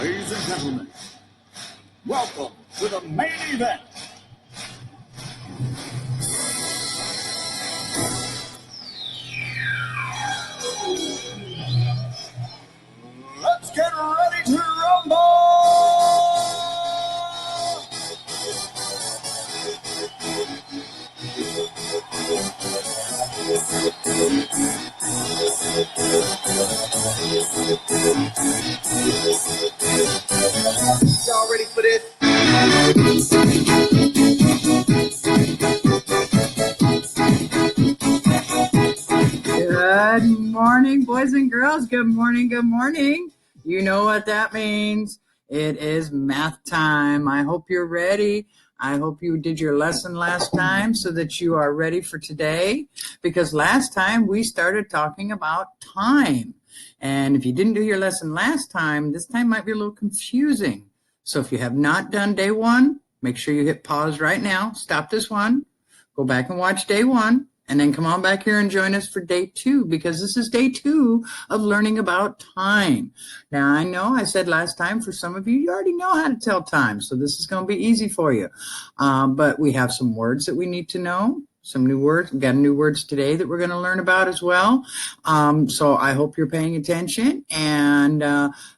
Ladies and gentlemen, welcome to the main event. Let's get ready to rumble! Y'all ready for this? Good morning, boys and girls. Good morning, good morning. You know what that means. It is math time. I hope you're ready. I hope you did your lesson last time so that you are ready for today, because last time we started talking about time. And if you didn't do your lesson last time, this time might be a little confusing. So if you have not done day one, make sure you hit pause right now. Stop this one. Go back and watch day one. And then come on back here and join us for day two, because this is day two of learning about time. Now, I know I said last time for some of you, you already know how to tell time, so this is going to be easy for you. But we have some words that we need to know, some new words. We've got new words today that we're going to learn about as well. So I hope you're paying attention and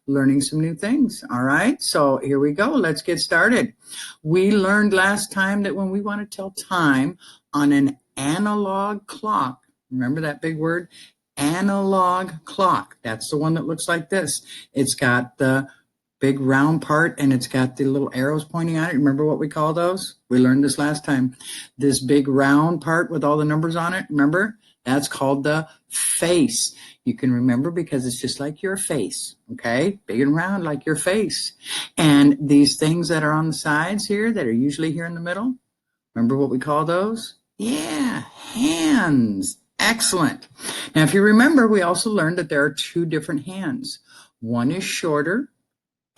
learning some new things. All right, so here we go. Let's get started. We learned last time that when we want to tell time on an analog clock, remember that big word? Analog clock. That's the one that looks like this. It's got the big round part and it's got the little arrows pointing at it. Remember what we call those? We learned this last time. This big round part with all the numbers on it, remember? That's called the face. You can remember because it's just like your face, okay? Big and round like your face. And these things that are on the sides here that are usually here in the middle, remember what we call those? Yeah, hands. Excellent. Now, if you remember, we also learned that there are two different hands. One is shorter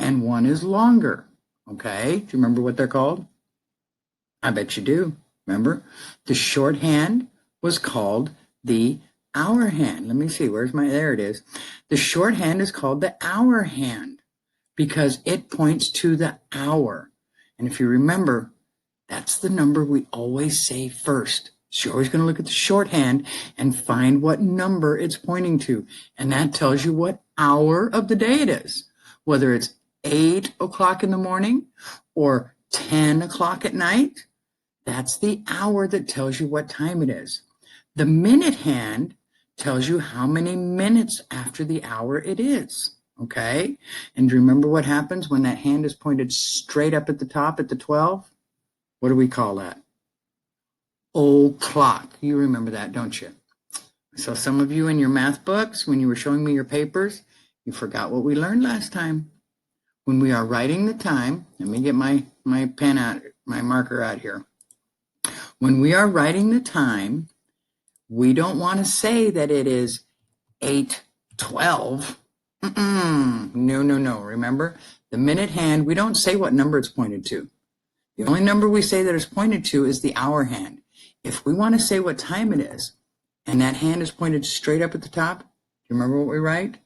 and one is longer. Okay, do you remember what they're called? I bet you do. Remember? The short hand was called the hour hand. Let me see, there it is. The short hand is called the hour hand because it points to the hour. And if you remember, that's the number we always say first. So you're always going to look at the shorthand and find what number it's pointing to. And that tells you what hour of the day it is. Whether it's 8 o'clock in the morning or 10 o'clock at night, that's the hour that tells you what time it is. The minute hand tells you how many minutes after the hour it is. Okay? And remember what happens when that hand is pointed straight up at the top at the 12? What do we call that? O'clock. You remember that, don't you? So some of you in your math books, when you were showing me your papers, you forgot what we learned last time. When we are writing the time, let me get my pen out, my marker out here. When we are writing the time, we don't want to say that it is 8:12. No. Remember, the minute hand, we don't say what number it's pointed to. The only number we say that is pointed to is the hour hand. If we want to say what time it is, and that hand is pointed straight up at the top, do you remember what we write?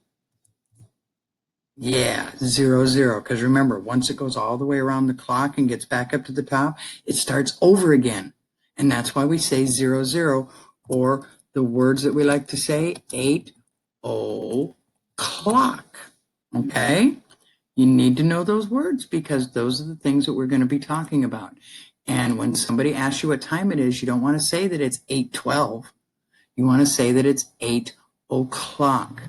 Yeah, 00. Because remember, once it goes all the way around the clock and gets back up to the top, it starts over again. And that's why we say 00, or the words that we like to say, 8 o'clock. Okay? You need to know those words because those are the things that we're going to be talking about. And when somebody asks you what time it is, you don't want to say that it's 8:12. You want to say that it's 8 o'clock.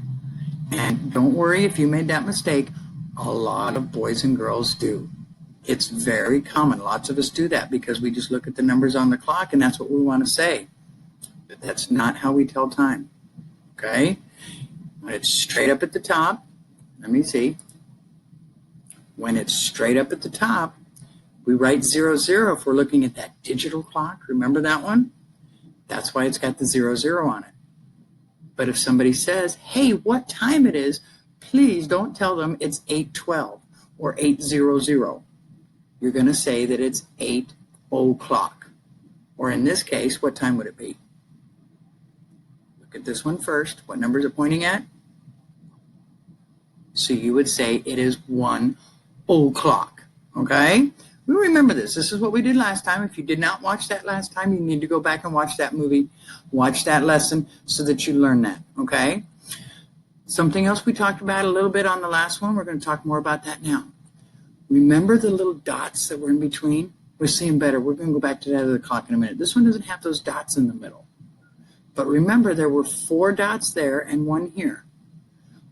And don't worry if you made that mistake. A lot of boys and girls do. It's very common. Lots of us do that because we just look at the numbers on the clock and that's what we want to say. But that's not how we tell time. Okay? When it's straight up at the top, let me see. When it's straight up at the top, we write 00 if we're looking at that digital clock. Remember that one? That's why it's got the 00 on it. But if somebody says, hey, what time it is, please don't tell them it's 8:12 or 8:00. You're going to say that it's 8 o'clock. Or in this case, what time would it be? Look at this one first. What number is it pointing at? So you would say it is 1 o'clock. Okay? We remember this. This is what we did last time. If you did not watch that last time, you need to go back and watch that movie, watch that lesson so that you learn that. Okay? Something else we talked about a little bit on the last one. We're going to talk more about that now. Remember the little dots that were in between? We're seeing better. We're going to go back to that other clock in a minute. This one doesn't have those dots in the middle. But remember, there were 4 dots there and 1 here.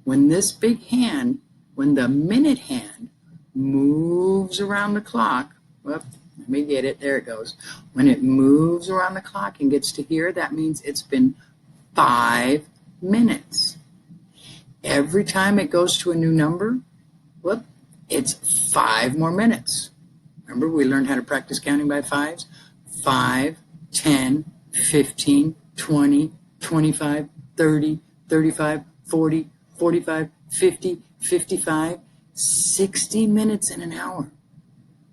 When this big hand, when the minute hand moves around the clock, whoop, let me get it, there it goes. When it moves around the clock and gets to here, that means it's been 5 minutes. Every time it goes to a new number, whoop, it's 5 more minutes. Remember, we learned how to practice counting by 5s? 5, 10, 15, 20, 25, 30, 35, 40, 45, 50, 55, 60 minutes in an hour.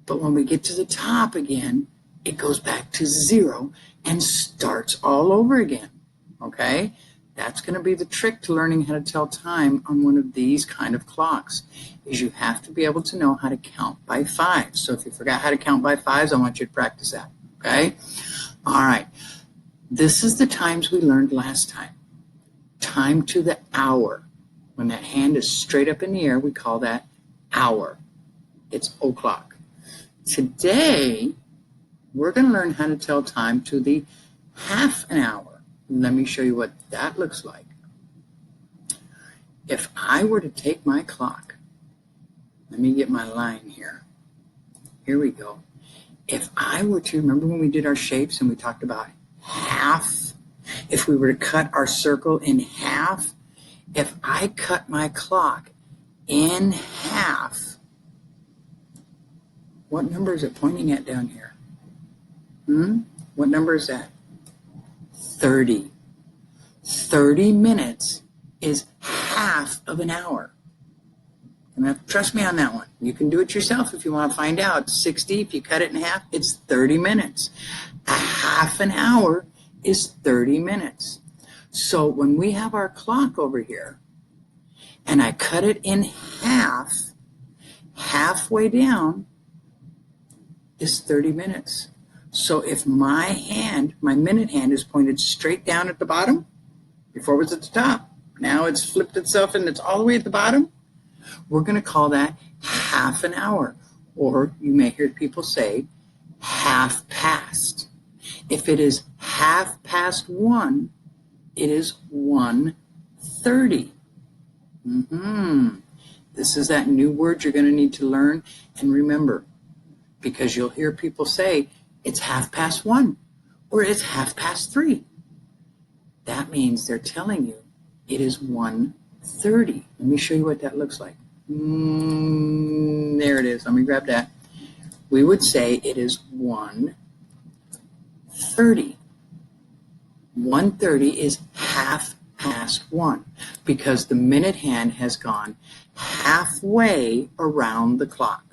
But when we get to the top again, it goes back to 0 and starts all over again. Okay? That's going to be the trick to learning how to tell time on one of these kind of clocks, is you have to be able to know how to count by 5s. So if you forgot how to count by 5s, I want you to practice that. Okay? All right. This is the times we learned last time. Time to the hour. When that hand is straight up in the air, we call that hour. It's o'clock. Today, we're going to learn how to tell time to the half an hour. Let me show you what that looks like. If I were to take my clock, let me get my line here. Here we go. If I were to, remember when we did our shapes and we talked about half? If we were to cut our circle in half, if I cut my clock in half, what number is it pointing at down here? What number is that? 30. 30 minutes is half of an hour. And trust me on that one. You can do it yourself if you want to find out. 60, if you cut it in half, it's 30 minutes. A half an hour is 30 minutes. So when we have our clock over here, and I cut it in half, halfway down is 30 minutes. So if my hand, my minute hand, is pointed straight down at the bottom, before it was at the top, now it's flipped itself and it's all the way at the bottom, we're going to call that half an hour. Or you may hear people say half past. If it is half past 1, it is 1:30. This is that new word you're going to need to learn and remember, because you'll hear people say it's 1:30 or it's 3:30. That means they're telling you it is 1:30. Let me show you what that looks like. There it is. Let me grab that. We would say it is 1:30. 1:30 is 1:30 because the minute hand has gone halfway around the clock.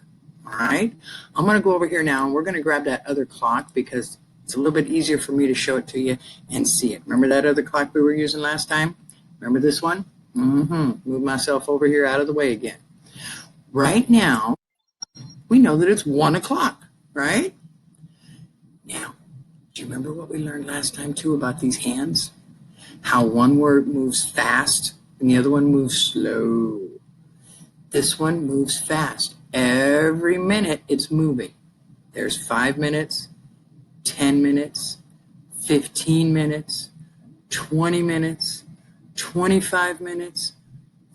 All right? I'm going to go over here now and we're going to grab that other clock because it's a little bit easier for me to show it to you and see it. Remember that other clock we were using last time? Remember this one? Move myself over here out of the way again. Right now, we know that it's 1 o'clock, right? Now, do you remember what we learned last time too about these hands? How one word moves fast and the other one moves slow. This one moves fast. Every minute it's moving. There's 5 minutes, 10 minutes, 15 minutes, 20 minutes, 25 minutes,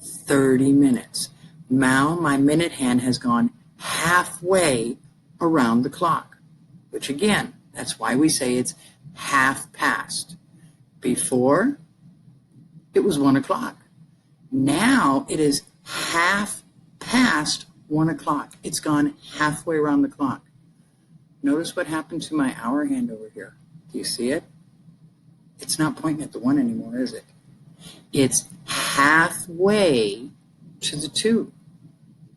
30 minutes. Now my minute hand has gone halfway around the clock, which again, that's why we say it's half past. Before, it was 1 o'clock. Now it is half past 1 o'clock. It's gone halfway around the clock. Notice what happened to my hour hand over here. Do you see it? It's not pointing at the 1 anymore, is it? It's halfway to the 2,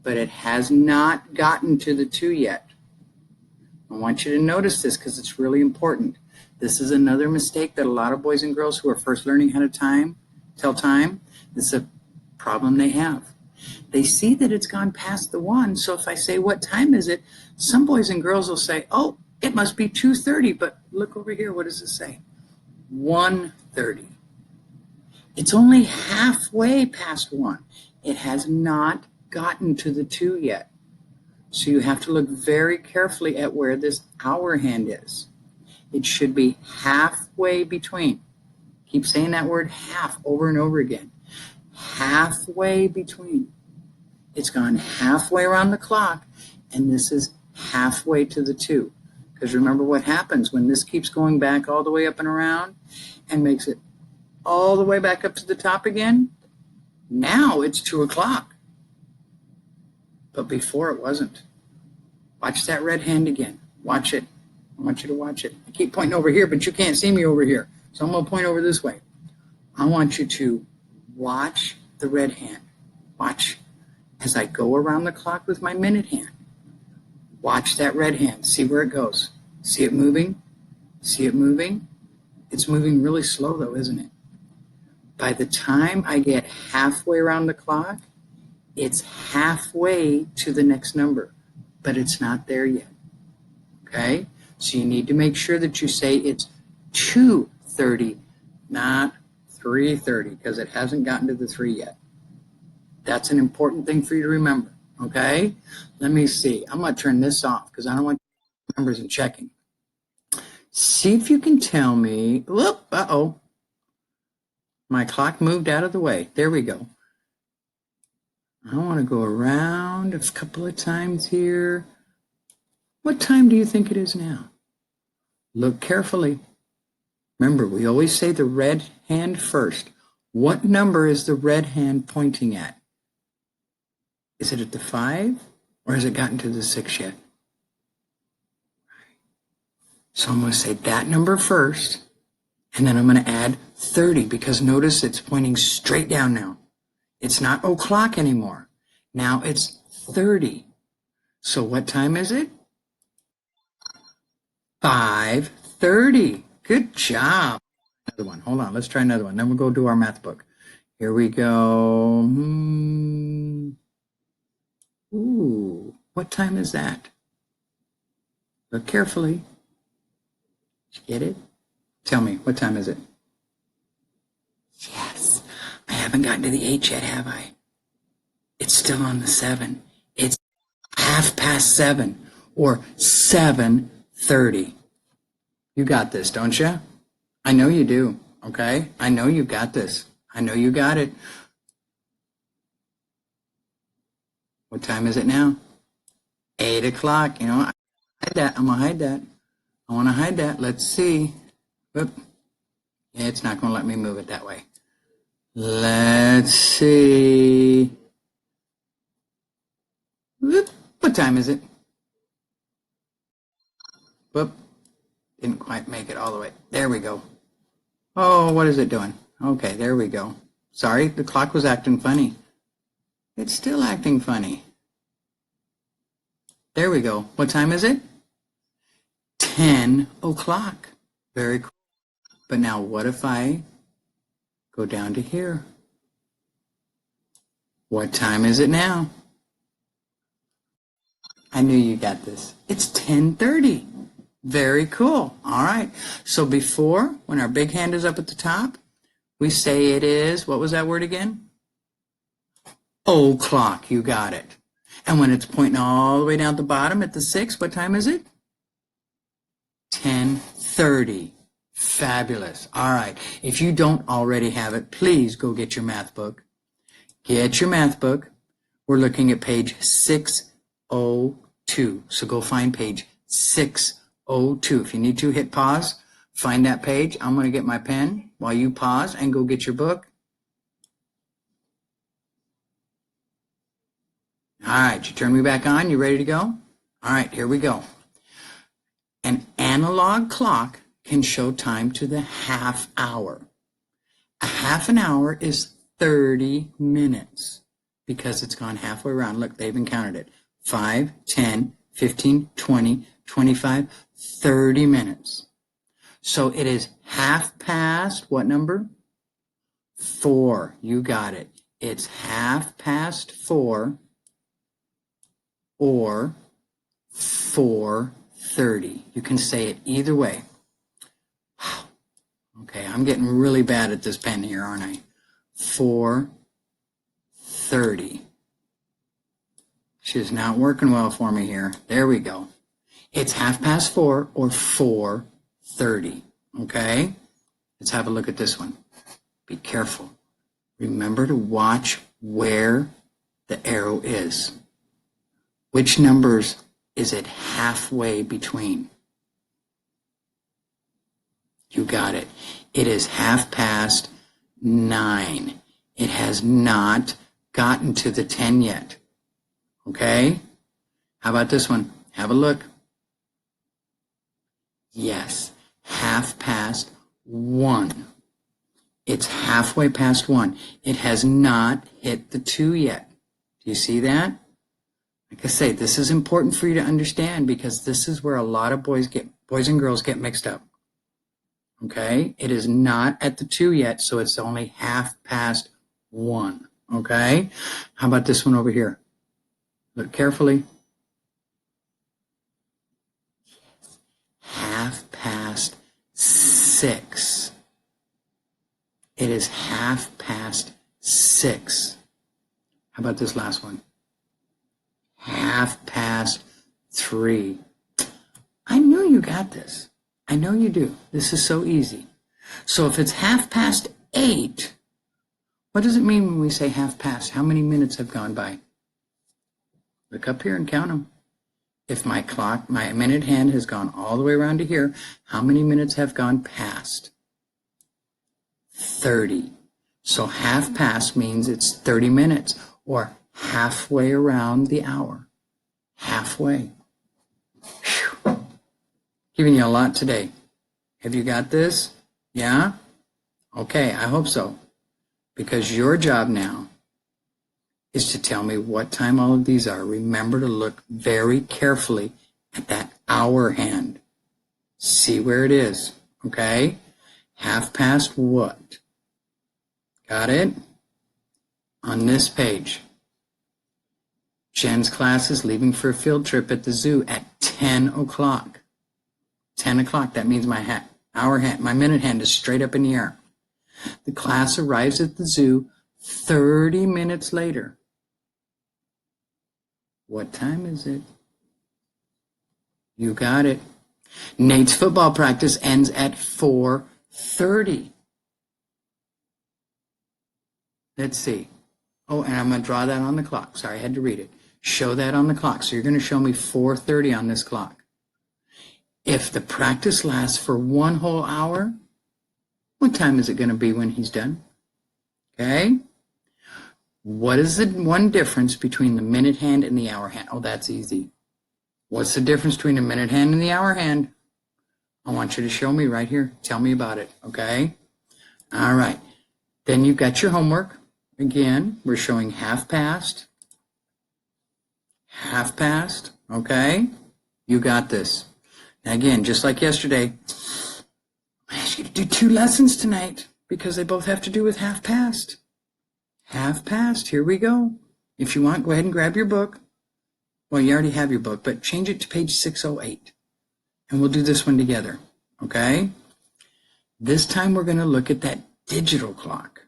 but it has not gotten to the 2 yet. I want you to notice this because it's really important. This is another mistake that a lot of boys and girls who are first learning how to tell time, this is a problem they have. They see that it's gone past the 1. So if I say, what time is it? Some boys and girls will say, oh, it must be 2:30. But look over here. What does it say? 1:30. It's only halfway past 1. It has not gotten to the 2 yet. So you have to look very carefully at where this hour hand is. It should be halfway between. Keep saying that word half over and over again. Halfway between. It's gone halfway around the clock, and this is halfway to the 2. Because remember what happens when this keeps going back all the way up and around and makes it all the way back up to the top again? Now it's 2 o'clock. But before it wasn't. Watch that red hand again. Watch it. I want you to watch it. I keep pointing over here, but you can't see me over here. So I'm going to point over this way. I want you to watch the red hand. Watch as I go around the clock with my minute hand. Watch that red hand. See where it goes. See it moving? See it moving? It's moving really slow though, isn't it? By the time I get halfway around the clock, it's halfway to the next number, but it's not there yet. Okay? So you need to make sure that you say it's 2:30, not 3:30, because it hasn't gotten to the 3 yet. That's an important thing for you to remember. Okay? Let me see. I'm going to turn this off because I don't want numbers and checking. See if you can tell me. Whoop, uh-oh. My clock moved out of the way. There we go. I want to go around a couple of times here. What time do you think it is now? Look carefully. Remember, we always say the red hand first. What number is the red hand pointing at? Is it at the 5 or has it gotten to the 6 yet? So I'm going to say that number first, and then I'm going to add 30 because notice it's pointing straight down now. It's not o'clock anymore. Now it's 30. So what time is it? 5:30. Good job. Another one. Hold on. Let's try another one. Then we'll go do our math book. Here we go. Ooh, what time is that? Look carefully. Did you get it? Tell me, what time is it? Yes. I haven't gotten to the 8 yet, have I? It's still on the 7. It's 7:30 or 7:30. You got this, don't you? I know you do, okay? I know you got this. I know you got it. What time is it now? 8 o'clock. You know, I hide that. I'm going to hide that. I want to hide that. Let's see. Whoop. Yeah, it's not going to let me move it that way. Let's see. Whoop. What time is it? Whoop. Didn't quite make it all the way. There we go. Oh, what is it doing? Okay, there we go. Sorry, the clock was acting funny. It's still acting funny. There we go. What time is it? 10 o'clock. Very cool. But now what if I go down to here? What time is it now? I knew you got this. It's 10:30. Very cool. All right. So before, when our big hand is up at the top, we say it is, what was that word again? O'clock. You got it. And when it's pointing all the way down at the bottom at the 6, what time is it? 10:30. Fabulous. All right. If you don't already have it, please go get your math book. Get your math book. We're looking at page 602. So go find page 602. If you need to, hit pause. Find that page. I'm going to get my pen while you pause and go get your book. All right. You turn me back on. You ready to go? All right. Here we go. An analog clock can show time to the half hour. A half an hour is 30 minutes because it's gone halfway around. Look, they even counted it. 5, 10, 15, 20, 25, 30 minutes. So it is half past what number? 4. You got it. It's 4:30 or 4:30. You can say it either way. Okay, I'm getting really bad at this pen here, aren't I? 4:30. She's not working well for me here. There we go. It's 4:30 or 4:30. Okay? Let's have a look at this one. Be careful. Remember to watch where the arrow is. Which numbers is it halfway between? You got it. It is 9:30. It has not gotten to the 10 yet. Okay? How about this one? Have a look. Yes, 1:30. It's halfway past 1. It has not hit the 2 yet. Do you see that? Like I say, this is important for you to understand because this is where a lot of boys and girls get mixed up. Okay? It is not at the 2 yet, so it's only 1:30. Okay? How about this one over here? Look carefully. 6:30. It is 6:30. How about this last one? 3:30. I knew you got this. I know you do. This is so easy. So if it's 8:30, what does it mean when we say 8:30? How many minutes have gone by? Look up here and count them. If my minute hand has gone all the way around to here, how many minutes have gone past? 30. So 8:30 means it's 30 minutes or halfway around the hour. Halfway. Whew. Giving you a lot today. Have you got this? Yeah? Okay, I hope so. Because your job now is to tell me what time all of these are. Remember to look very carefully at that hour hand. See where it is, okay? 8:30 what? Got it? On this page, Jen's class is leaving for a field trip at the zoo at 10 o'clock. 10 o'clock, that means my minute hand is straight up in the air. The class arrives at the zoo 30 minutes later. What time is it? You got it. Nate's football practice ends at 4:30. Let's see. Oh, and I'm going to draw that on the clock. Sorry, I had to read it. Show that on the clock. So you're going to show me 4:30 on this clock. If the practice lasts for 1 whole hour, what time is it going to be when he's done? Okay? What is the one difference between the minute hand and the hour hand? Oh, that's easy. What's the difference between the minute hand and the hour hand? I want you to show me right here. Tell me about it, okay? All right. Then you've got your homework. Again, we're showing 8:30. 8:30, okay? You got this. Now again, just like yesterday, I asked you to do 2 lessons tonight because they both have to do with 8:30. 8:30, here we go. If you want, go ahead and grab your book. Well, you already have your book, but change it to page 608. And we'll do this one together, okay? This time we're going to look at that digital clock.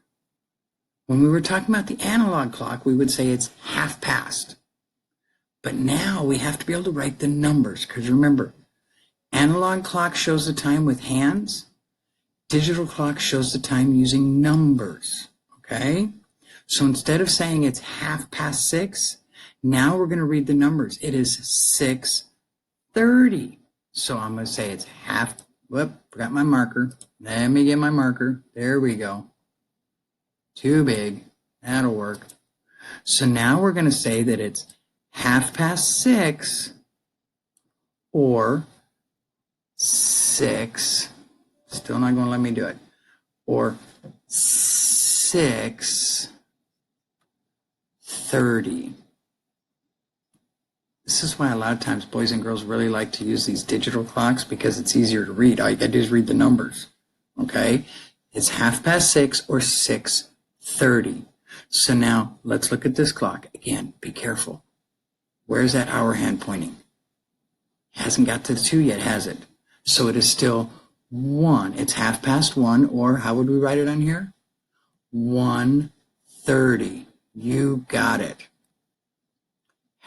When we were talking about the analog clock, we would say it's 8:30. But now we have to be able to write the numbers, because remember, analog clock shows the time with hands. Digital clock shows the time using numbers, okay? So instead of saying it's 6:30, now we're going to read the numbers. It is 6:30. So I'm going to say it's forgot my marker. Let me get my marker. There we go. Too big. That'll work. So now we're going to say that it's 6:30 or 6. Still not going to let me do it. Or 6:30. This is why a lot of times boys and girls really like to use these digital clocks because it's easier to read. All you got to do is read the numbers. Okay? It's 6:30 or 6:30. So now let's look at this clock. Again, be careful. Where's that hour hand pointing? Hasn't got to the 2 yet, has it? So it is still 1. It's 1:30, or how would we write it on here? 1:30. You got it.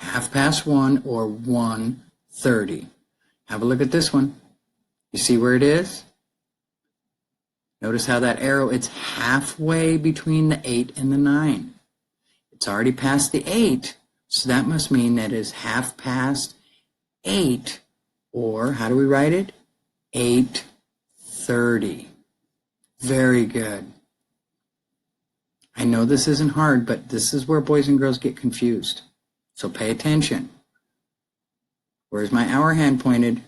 1:30 or 1:30. Have a look at this one. You see where it is? Notice how that arrow, it's halfway between the 8 and the 9. It's already past the 8, so that must mean that is 8:30, or how do we write it? 8:30. Very good. I know this isn't hard, but this is where boys and girls get confused. So pay attention. Where's my hour hand pointed?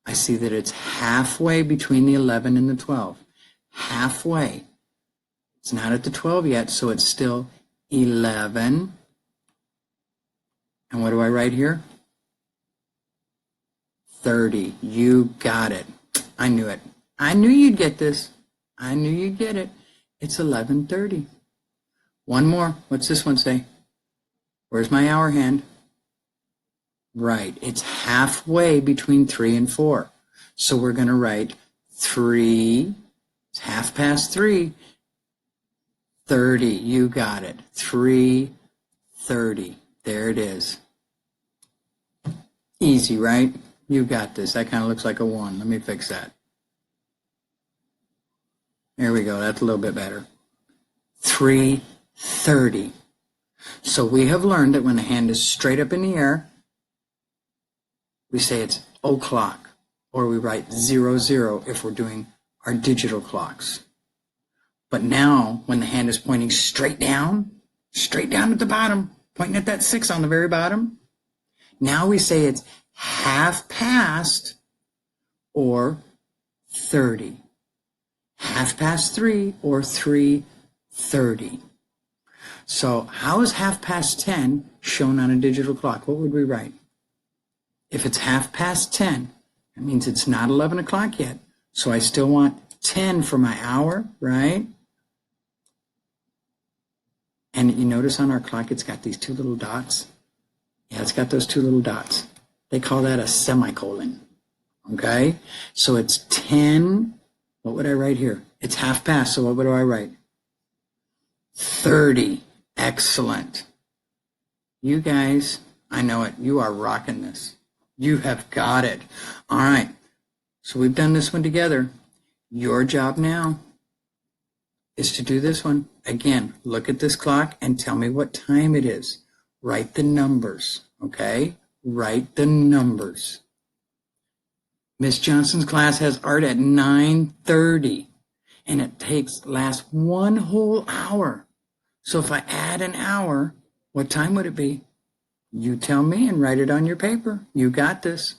I see that it's halfway between the 11 and the 12. Halfway. It's not at the 12 yet, so it's still 11. And what do I write here? 30. You got it. I knew it. I knew you'd get this. I knew you'd get it. It's 11:30. One more. What's this one say? Where's my hour hand? Right. It's halfway between 3 and 4. So we're going to write 3. It's 3:30. 30. You got it. 3:30. There it is. Easy, right? You got this. That kind of looks like a 1. Let me fix that. There we go. That's a little bit better. 3:30. So we have learned that when the hand is straight up in the air, we say it's o'clock, or we write 00 if we're doing our digital clocks. But now, when the hand is pointing straight down at the bottom, pointing at that 6 on the very bottom, now we say it's 1/2 or 30. 3 or 3:30. So how is 10 shown on a digital clock? What would we write? If it's 10, that means it's not 11 o'clock yet. So I still want 10 for my hour, right? And you notice on our clock, it's got these 2 little dots. Yeah, it's got those 2 little dots. They call that a semicolon, okay? So it's 10, what would I write here? It's 1/2, so what do I write? 30, excellent. You guys, I know it, you are rocking this. You have got it. All right, so we've done this one together. Your job now is to do this one. Again, look at this clock and tell me what time it is. Write the numbers, okay? Write the numbers. Miss Johnson's class has art at 9:30, and it lasts 1 whole hour. So if I add an hour, what time would it be? You tell me and write it on your paper. You got this.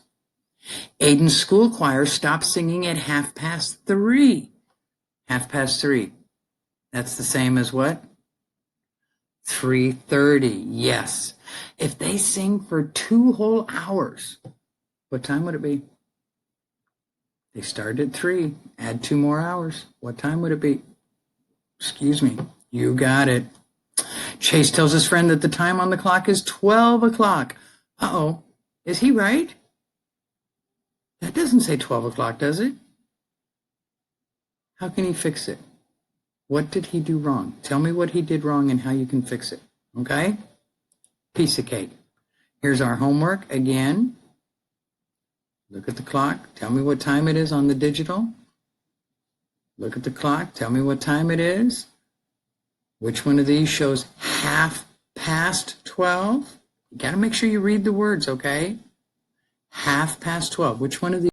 Aiden's school choir stopped singing at 3:30. 3:30. That's the same as what? 3:30. Yes. If they sing for 2 whole hours, what time would it be? They started at 3. Add 2 more hours. What time would it be? Excuse me. You got it. Chase tells his friend that the time on the clock is 12 o'clock. Uh-oh. Is he right? That doesn't say 12 o'clock, does it? How can he fix it? What did he do wrong? Tell me what he did wrong and how you can fix it. Okay? Piece of cake. Here's our homework again. Look at the clock. Tell me what time it is on the digital. Look at the clock. Tell me what time it is. Which one of these shows 12:30? You got to make sure you read the words, okay? 12:30. Which one of these?